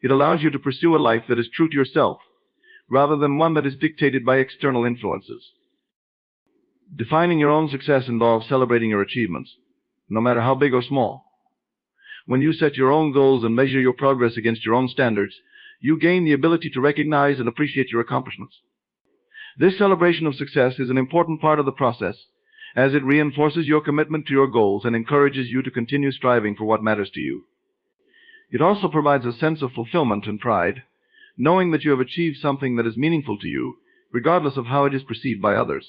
It allows you to pursue a life that is true to yourself, rather than one that is dictated by external influences. Defining your own success involves celebrating your achievements, no matter how big or small. When you set your own goals and measure your progress against your own standards, you gain the ability to recognize and appreciate your accomplishments. This celebration of success is an important part of the process, as it reinforces your commitment to your goals and encourages you to continue striving for what matters to you. It also provides a sense of fulfillment and pride, knowing that you have achieved something that is meaningful to you, regardless of how it is perceived by others.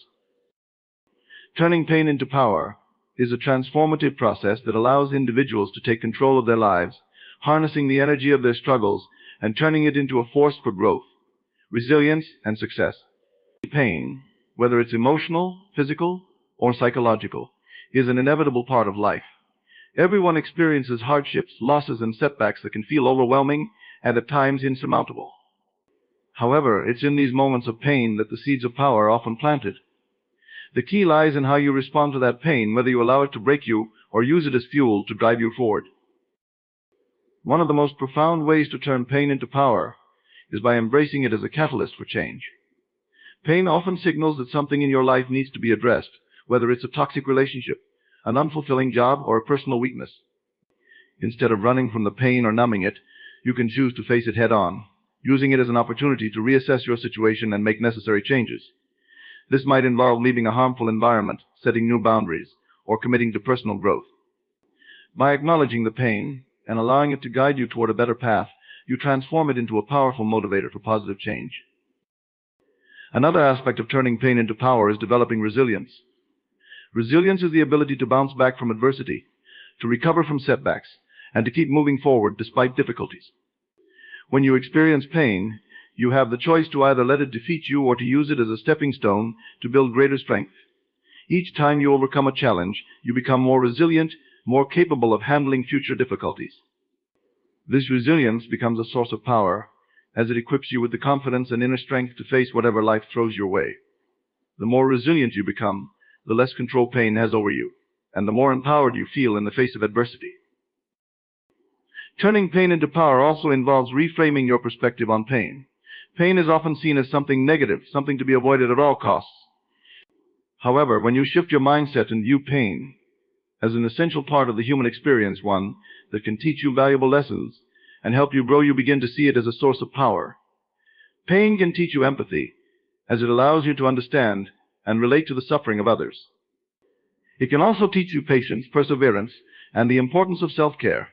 Turning pain into power is a transformative process that allows individuals to take control of their lives, harnessing the energy of their struggles and turning it into a force for growth, resilience, and success. Pain, whether it's emotional, physical, or psychological, is an inevitable part of life. Everyone experiences hardships, losses, and setbacks that can feel overwhelming and at times insurmountable. However, it's in these moments of pain that the seeds of power are often planted. The key lies in how you respond to that pain, whether you allow it to break you or use it as fuel to drive you forward. One of the most profound ways to turn pain into power is by embracing it as a catalyst for change. Pain often signals that something in your life needs to be addressed, whether it's a toxic relationship, an unfulfilling job, or a personal weakness. Instead of running from the pain or numbing it, you can choose to face it head-on, using it as an opportunity to reassess your situation and make necessary changes. This might involve leaving a harmful environment, setting new boundaries, or committing to personal growth. By acknowledging the pain and allowing it to guide you toward a better path, you transform it into a powerful motivator for positive change. Another aspect of turning pain into power is developing resilience. Resilience is the ability to bounce back from adversity, to recover from setbacks, and to keep moving forward despite difficulties. When you experience pain, you have the choice to either let it defeat you or to use it as a stepping stone to build greater strength. Each time you overcome a challenge, you become more resilient, more capable of handling future difficulties. This resilience becomes a source of power, as it equips you with the confidence and inner strength to face whatever life throws your way. The more resilient you become, the less control pain has over you, and the more empowered you feel in the face of adversity. Turning pain into power also involves reframing your perspective on pain. Pain is often seen as something negative, something to be avoided at all costs. However, when you shift your mindset and view pain as an essential part of the human experience, one that can teach you valuable lessons and help you grow, you begin to see it as a source of power. Pain can teach you empathy, as it allows you to understand and relate to the suffering of others. It can also teach you patience, perseverance, and the importance of self-care.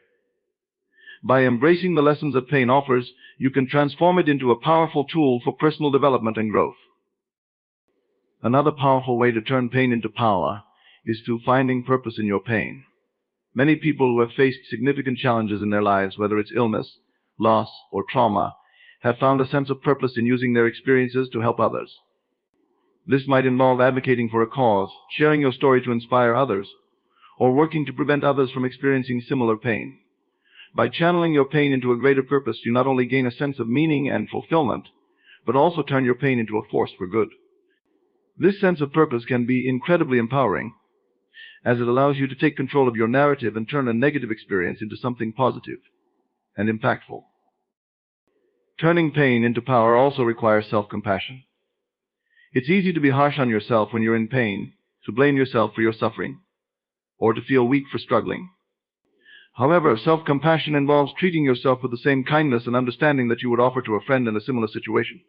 By embracing the lessons that pain offers, you can transform it into a powerful tool for personal development and growth. Another powerful way to turn pain into power is through finding purpose in your pain. Many people who have faced significant challenges in their lives, whether it's illness, loss, or trauma, have found a sense of purpose in using their experiences to help others. This might involve advocating for a cause, sharing your story to inspire others, or working to prevent others from experiencing similar pain. By channeling your pain into a greater purpose, you not only gain a sense of meaning and fulfillment, but also turn your pain into a force for good. This sense of purpose can be incredibly empowering, as it allows you to take control of your narrative and turn a negative experience into something positive and impactful. Turning pain into power also requires self-compassion. It's easy to be harsh on yourself when you're in pain, to blame yourself for your suffering, or to feel weak for struggling. However, self-compassion involves treating yourself with the same kindness and understanding that you would offer to a friend in a similar situation.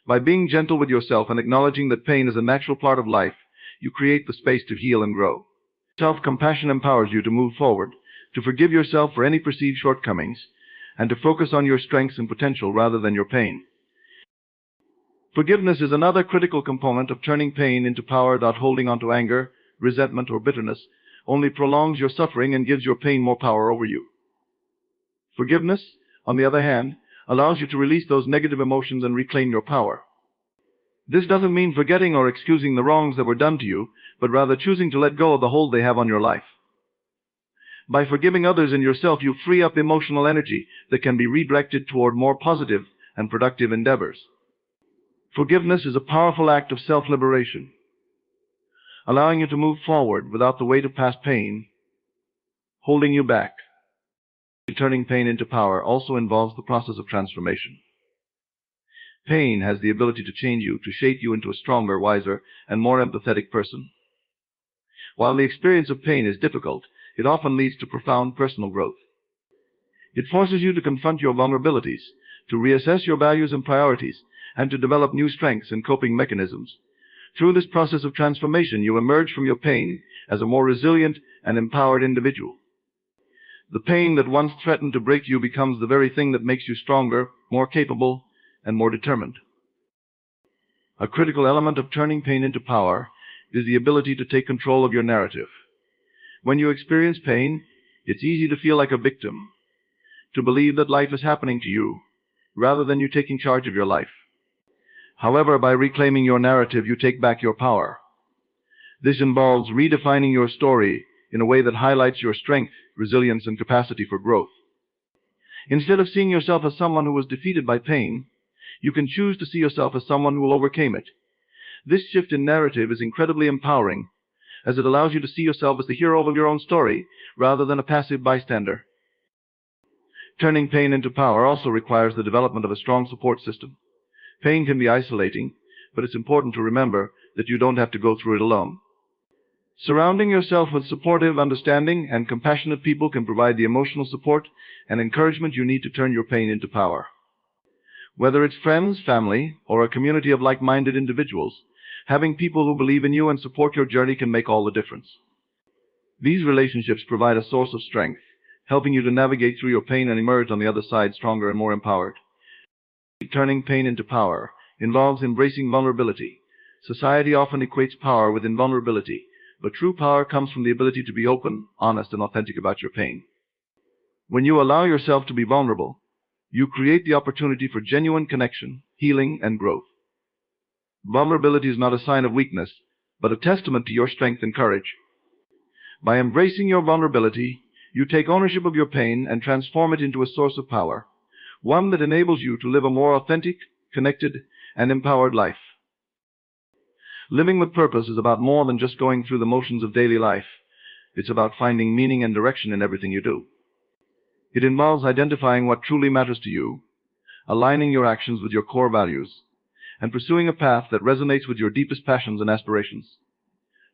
By being gentle with yourself and acknowledging that pain is a natural part of life, you create the space to heal and grow. Self-compassion empowers you to move forward, to forgive yourself for any perceived shortcomings, and to focus on your strengths and potential rather than your pain. Forgiveness is another critical component of turning pain into power. Holding on to anger, resentment, or bitterness only prolongs your suffering and gives your pain more power over you. Forgiveness, on the other hand, allows you to release those negative emotions and reclaim your power. This doesn't mean forgetting or excusing the wrongs that were done to you, but rather choosing to let go of the hold they have on your life. By forgiving others and yourself, you free up emotional energy that can be redirected toward more positive and productive endeavors. Forgiveness is a powerful act of self-liberation, allowing you to move forward without the weight of past pain holding you back. Turning pain into power also involves the process of transformation. Pain has the ability to change you, to shape you into a stronger, wiser, and more empathetic person. While the experience of pain is difficult, it often leads to profound personal growth. It forces you to confront your vulnerabilities, to reassess your values and priorities, and to develop new strengths and coping mechanisms. Through this process of transformation, you emerge from your pain as a more resilient and empowered individual. The pain that once threatened to break you becomes the very thing that makes you stronger, more capable, and more determined. A critical element of turning pain into power is the ability to take control of your narrative. When you experience pain, it's easy to feel like a victim, to believe that life is happening to you, rather than you taking charge of your life. However, by reclaiming your narrative, you take back your power. This involves redefining your story in a way that highlights your strength, resilience, and capacity for growth. Instead of seeing yourself as someone who was defeated by pain, you can choose to see yourself as someone who overcame it. This shift in narrative is incredibly empowering, as it allows you to see yourself as the hero of your own story, rather than a passive bystander. Turning pain into power also requires the development of a strong support system. Pain can be isolating, but it's important to remember that you don't have to go through it alone. Surrounding yourself with supportive, understanding, and compassionate people can provide the emotional support and encouragement you need to turn your pain into power. Whether it's friends, family, or a community of like-minded individuals, having people who believe in you and support your journey can make all the difference. These relationships provide a source of strength, helping you to navigate through your pain and emerge on the other side stronger and more empowered. Turning pain into power involves embracing vulnerability. Society often equates power with invulnerability, but true power comes from the ability to be open, honest, and authentic about your pain. When you allow yourself to be vulnerable, you create the opportunity for genuine connection, healing, and growth. Vulnerability is not a sign of weakness, but a testament to your strength and courage. By embracing your vulnerability, you take ownership of your pain and transform it into a source of power, one that enables you to live a more authentic, connected, and empowered life. Living with purpose is about more than just going through the motions of daily life. It's about finding meaning and direction in everything you do. It involves identifying what truly matters to you, aligning your actions with your core values, and pursuing a path that resonates with your deepest passions and aspirations.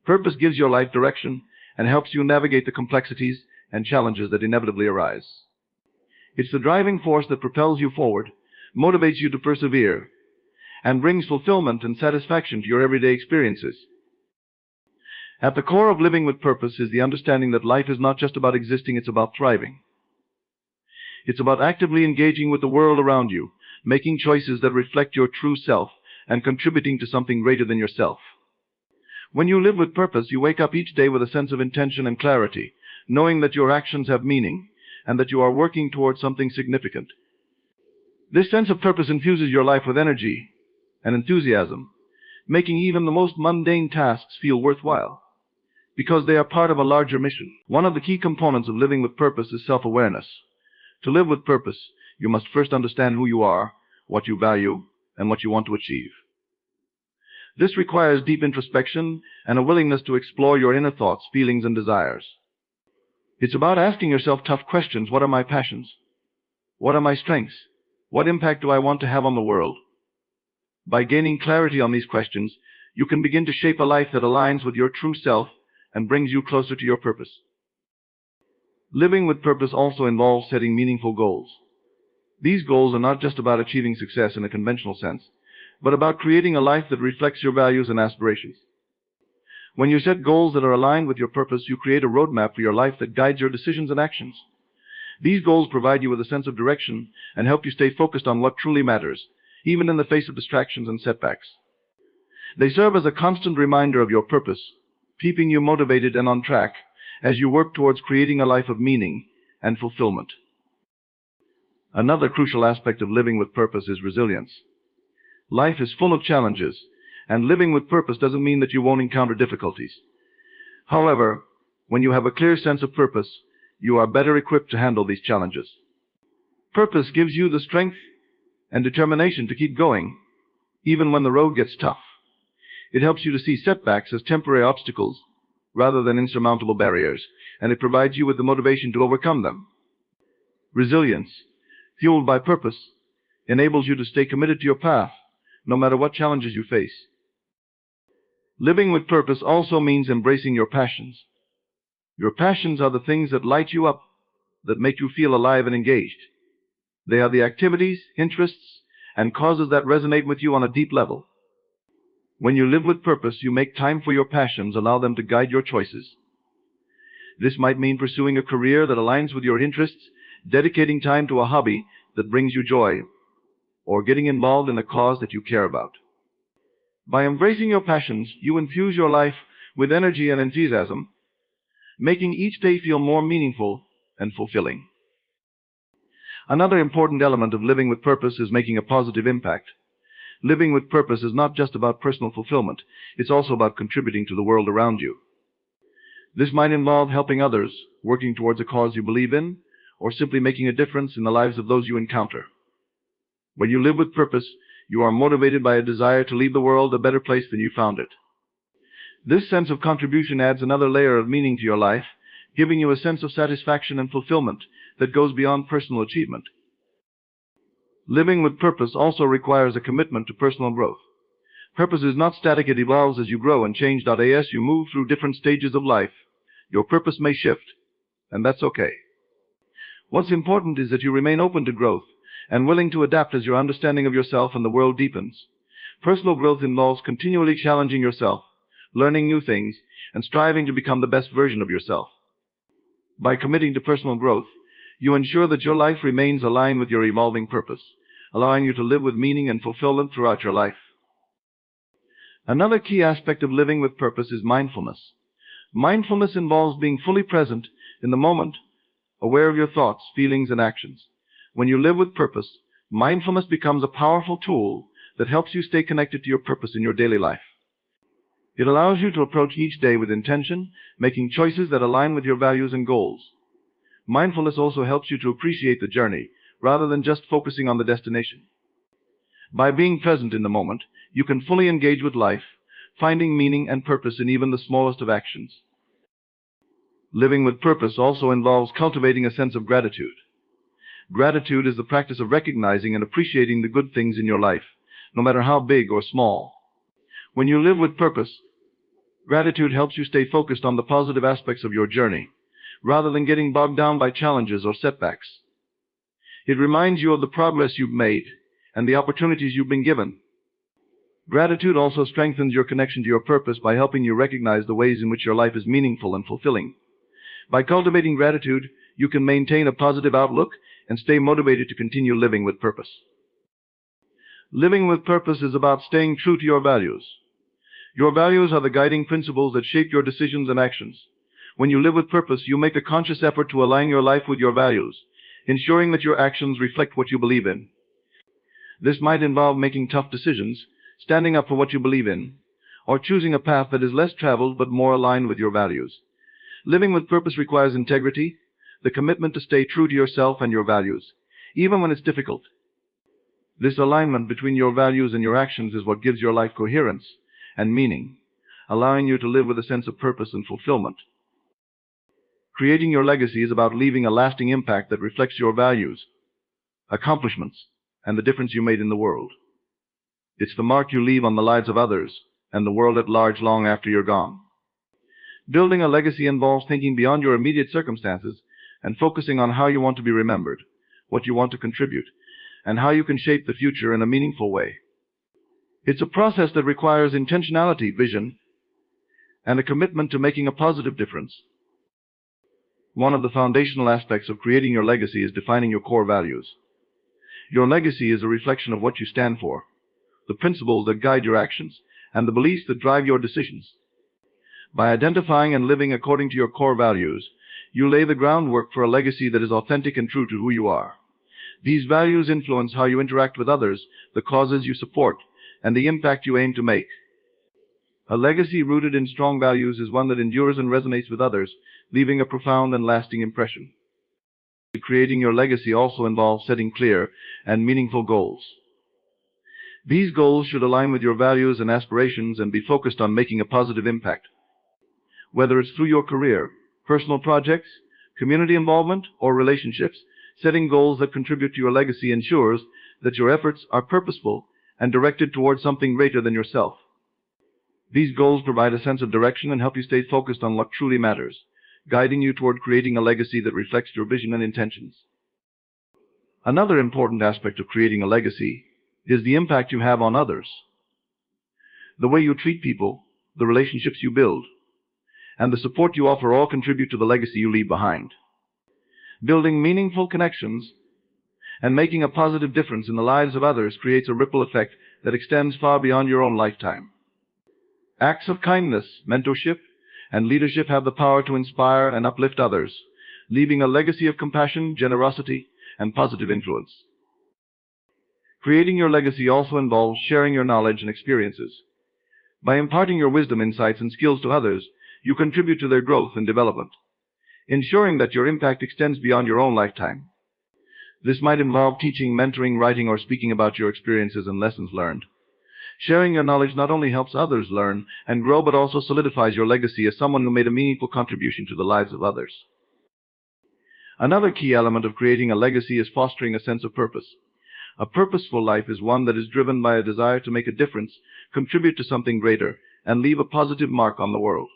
Purpose gives your life direction and helps you navigate the complexities and challenges that inevitably arise. It's the driving force that propels you forward, motivates you to persevere, and brings fulfillment and satisfaction to your everyday experiences. At the core of living with purpose is the understanding that life is not just about existing, it's about thriving. It's about actively engaging with the world around you, making choices that reflect your true self, and contributing to something greater than yourself. When you live with purpose, you wake up each day with a sense of intention and clarity, knowing that your actions have meaning, and that you are working towards something significant. This sense of purpose infuses your life with energy and enthusiasm, making even the most mundane tasks feel worthwhile, because they are part of a larger mission. One of the key components of living with purpose is self-awareness. To live with purpose, you must first understand who you are, what you value, and what you want to achieve. This requires deep introspection and a willingness to explore your inner thoughts, feelings, and desires. It's about asking yourself tough questions. What are my passions? What are my strengths? What impact do I want to have on the world? By gaining clarity on these questions, you can begin to shape a life that aligns with your true self and brings you closer to your purpose. Living with purpose also involves setting meaningful goals. These goals are not just about achieving success in a conventional sense, but about creating a life that reflects your values and aspirations. When you set goals that are aligned with your purpose, you create a roadmap for your life that guides your decisions and actions. These goals provide you with a sense of direction and help you stay focused on what truly matters, even in the face of distractions and setbacks. They serve as a constant reminder of your purpose, keeping you motivated and on track as you work towards creating a life of meaning and fulfillment. Another crucial aspect of living with purpose is resilience. Life is full of challenges, and living with purpose doesn't mean that you won't encounter difficulties. However, when you have a clear sense of purpose, you are better equipped to handle these challenges. Purpose gives you the strength and determination to keep going, even when the road gets tough. It helps you to see setbacks as temporary obstacles rather than insurmountable barriers, and it provides you with the motivation to overcome them. Resilience, fueled by purpose, enables you to stay committed to your path, no matter what challenges you face. Living with purpose also means embracing your passions. Your passions are the things that light you up, that make you feel alive and engaged. They are the activities, interests, and causes that resonate with you on a deep level. When you live with purpose, you make time for your passions, allow them to guide your choices. This might mean pursuing a career that aligns with your interests, dedicating time to a hobby that brings you joy, or getting involved in a cause that you care about. By embracing your passions, you infuse your life with energy and enthusiasm, making each day feel more meaningful and fulfilling. Another important element of living with purpose is making a positive impact. Living with purpose is not just about personal fulfillment, it's also about contributing to the world around you. This might involve helping others, working towards a cause you believe in, or simply making a difference in the lives of those you encounter. When you live with purpose, you are motivated by a desire to leave the world a better place than you found it. This sense of contribution adds another layer of meaning to your life, giving you a sense of satisfaction and fulfillment that goes beyond personal achievement. Living with purpose also requires a commitment to personal growth. Purpose is not static, it evolves as you grow and change. As you move through different stages of life, your purpose may shift, and that's okay. What's important is that you remain open to growth and willing to adapt as your understanding of yourself and the world deepens. Personal growth involves continually challenging yourself, learning new things, and striving to become the best version of yourself. By committing to personal growth, you ensure that your life remains aligned with your evolving purpose, allowing you to live with meaning and fulfillment throughout your life. Another key aspect of living with purpose is mindfulness. Mindfulness involves being fully present in the moment, aware of your thoughts, feelings, and actions. When you live with purpose, mindfulness becomes a powerful tool that helps you stay connected to your purpose in your daily life. It allows you to approach each day with intention, making choices that align with your values and goals. Mindfulness also helps you to appreciate the journey, rather than just focusing on the destination. By being present in the moment, you can fully engage with life, finding meaning and purpose in even the smallest of actions. Living with purpose also involves cultivating a sense of gratitude. Gratitude is the practice of recognizing and appreciating the good things in your life, no matter how big or small. When you live with purpose, gratitude helps you stay focused on the positive aspects of your journey, rather than getting bogged down by challenges or setbacks. It reminds you of the progress you've made and the opportunities you've been given. Gratitude also strengthens your connection to your purpose by helping you recognize the ways in which your life is meaningful and fulfilling. By cultivating gratitude, you can maintain a positive outlook and stay motivated to continue living with purpose. Living with purpose is about staying true to your values. Your values are the guiding principles that shape your decisions and actions. When you live with purpose, you make a conscious effort to align your life with your values, ensuring that your actions reflect what you believe in. This might involve making tough decisions, standing up for what you believe in, or choosing a path that is less traveled but more aligned with your values. Living with purpose requires integrity, the commitment to stay true to yourself and your values, even when it's difficult. This alignment between your values and your actions is what gives your life coherence and meaning, allowing you to live with a sense of purpose and fulfillment. Creating your legacy is about leaving a lasting impact that reflects your values, accomplishments, and the difference you made in the world. It's the mark you leave on the lives of others and the world at large long after you're gone. Building a legacy involves thinking beyond your immediate circumstances, and focusing on how you want to be remembered, what you want to contribute, and how you can shape the future in a meaningful way. It's a process that requires intentionality, vision, and a commitment to making a positive difference. One of the foundational aspects of creating your legacy is defining your core values. Your legacy is a reflection of what you stand for, the principles that guide your actions, and the beliefs that drive your decisions. By identifying and living according to your core values, you lay the groundwork for a legacy that is authentic and true to who you are. These values influence how you interact with others, the causes you support, and the impact you aim to make. A legacy rooted in strong values is one that endures and resonates with others, leaving a profound and lasting impression. Creating your legacy also involves setting clear and meaningful goals. These goals should align with your values and aspirations and be focused on making a positive impact. Whether it's through your career, personal projects, community involvement, or relationships, setting goals that contribute to your legacy ensures that your efforts are purposeful and directed towards something greater than yourself. These goals provide a sense of direction and help you stay focused on what truly matters, guiding you toward creating a legacy that reflects your vision and intentions. Another important aspect of creating a legacy is the impact you have on others. The way you treat people, the relationships you build, and the support you offer all contribute to the legacy you leave behind. Building meaningful connections and making a positive difference in the lives of others creates a ripple effect that extends far beyond your own lifetime. Acts of kindness, mentorship, and leadership have the power to inspire and uplift others, leaving a legacy of compassion, generosity, and positive influence. Creating your legacy also involves sharing your knowledge and experiences. By imparting your wisdom, insights, and skills to others, you contribute to their growth and development, ensuring that your impact extends beyond your own lifetime. This might involve teaching, mentoring, writing, or speaking about your experiences and lessons learned. Sharing your knowledge not only helps others learn and grow, but also solidifies your legacy as someone who made a meaningful contribution to the lives of others. Another key element of creating a legacy is fostering a sense of purpose. A purposeful life is one that is driven by a desire to make a difference, contribute to something greater, and leave a positive mark on the world.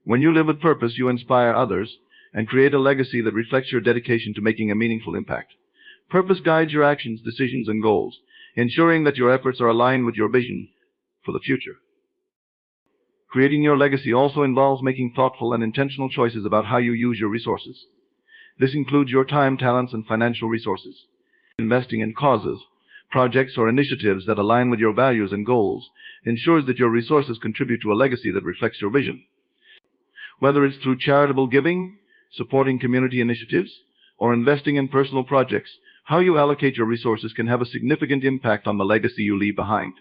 When you live with purpose, you inspire others and create a legacy that reflects your dedication to making a meaningful impact. Purpose guides your actions, decisions, and goals, ensuring that your efforts are aligned with your vision for the future. Creating your legacy also involves making thoughtful and intentional choices about how you use your resources. This includes your time, talents, and financial resources. Investing in causes, projects, or initiatives that align with your values and goals ensures that your resources contribute to a legacy that reflects your vision. Whether it's through charitable giving, supporting community initiatives, or investing in personal projects, how you allocate your resources can have a significant impact on the legacy you leave behind.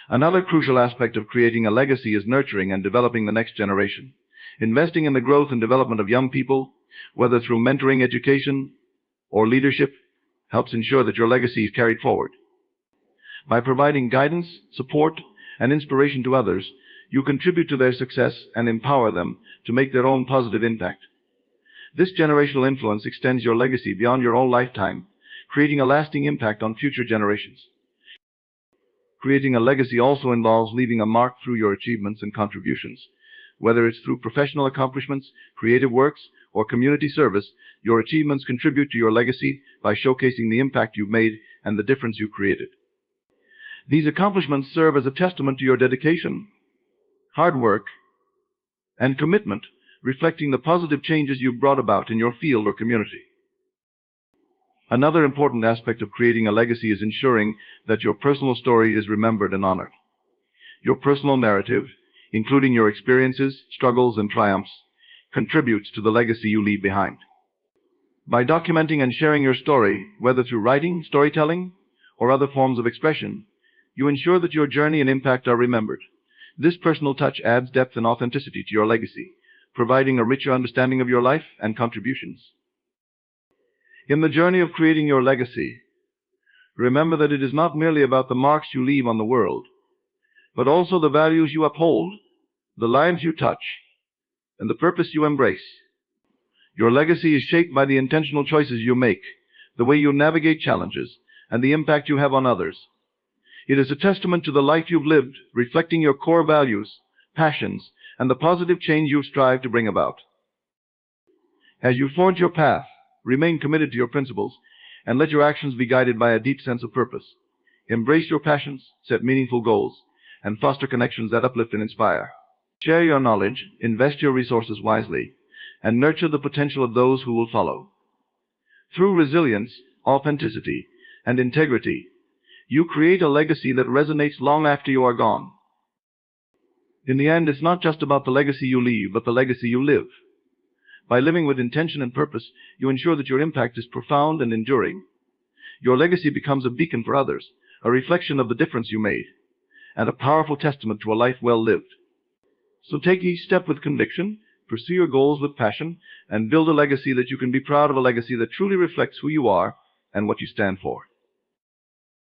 Another crucial aspect of creating a legacy is nurturing and developing the next generation. Investing in the growth and development of young people, whether through mentoring, education, or leadership, helps ensure that your legacy is carried forward. By providing guidance, support, and inspiration to others, you contribute to their success and empower them to make their own positive impact. This generational influence extends your legacy beyond your own lifetime, creating a lasting impact on future generations. Creating a legacy also involves leaving a mark through your achievements and contributions. Whether it's through professional accomplishments, creative works, or community service, your achievements contribute to your legacy by showcasing the impact you've made and the difference you've created. These accomplishments serve as a testament to your dedication, hard work, and commitment, reflecting the positive changes you've brought about in your field or community. Another important aspect of creating a legacy is ensuring that your personal story is remembered and honored. Your personal narrative, including your experiences, struggles, and triumphs, contributes to the legacy you leave behind. By documenting and sharing your story, whether through writing, storytelling, or other forms of expression, you ensure that your journey and impact are remembered. This personal touch adds depth and authenticity to your legacy, providing a richer understanding of your life and contributions. In the journey of creating your legacy, remember that it is not merely about the marks you leave on the world, but also the values you uphold, the lives you touch, and the purpose you embrace. Your legacy is shaped by the intentional choices you make, the way you navigate challenges, and the impact you have on others. It is a testament to the life you've lived, reflecting your core values, passions, and the positive change you've strived to bring about. As you forge your path, remain committed to your principles, and let your actions be guided by a deep sense of purpose. Embrace your passions, set meaningful goals, and foster connections that uplift and inspire. Share your knowledge, invest your resources wisely, and nurture the potential of those who will follow. Through resilience, authenticity, and integrity, you create a legacy that resonates long after you are gone. In the end, it's not just about the legacy you leave, but the legacy you live. By living with intention and purpose, you ensure that your impact is profound and enduring. Your legacy becomes a beacon for others, a reflection of the difference you made, and a powerful testament to a life well lived. So take each step with conviction, pursue your goals with passion, and build a legacy that you can be proud of, a legacy that truly reflects who you are and what you stand for.